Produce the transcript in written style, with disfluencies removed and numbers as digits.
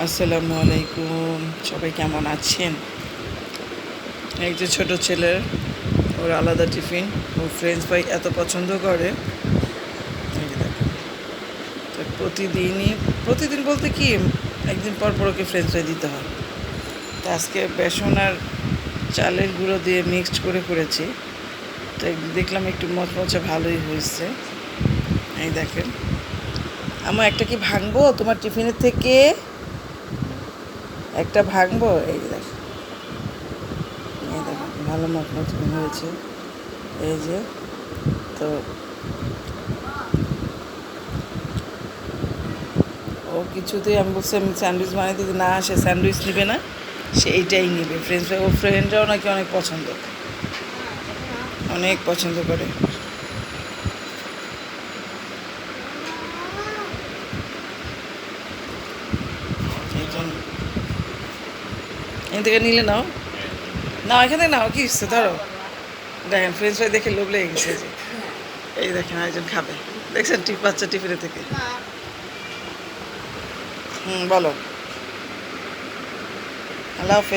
আসসালামু আলাইকুম, সবাই কেমন আছেন? এই যে ছোটো ছেলের ওর আলাদা টিফিন, ও ফ্রেঞ্চ ফ্রাই এত পছন্দ করে। এই যে দেখো, তো প্রতিদিন বলতে কি একদিন পর পর ওকে ফ্রেঞ্চ ফ্রাই দিতে হয়। তো আজকে বেসন আর চালের গুঁড়ো দিয়ে মিক্সড করে করেছি। তো দেখলাম একটু মচমচে ভালোই হয়েছে। এই দেখেন, আমার একটা কি ভাঙবো তোমার টিফিনের থেকে? একটা ভাঙবো? এই দেখো, এই দেখো ভালো মচমচ হয়েছে। এই যে, তো ও কিছুতেই, আমি বলছি আমি স্যান্ডউইচ বানিয়ে দিতে, না সে স্যান্ডউইচ নেবে না, সে এইটাই নেবে ফ্রেঞ্চ ফ্রাই। ওর ফ্রেন্ডরাও নাকি অনেক পছন্দ করে। এই জন্য এখান থেকে নিলে নাও, এখান থেকে নাও, কি হচ্ছে ধরো। দেখেন ফ্রেঞ্চ ফ্রাই দেখে লোভ লেগে গেছে যে। এই দেখেন আরেকজন খাবে, দেখছেন বাচ্চা টিফিনে থেকে। বলো। আল্লাহ হাফেজ।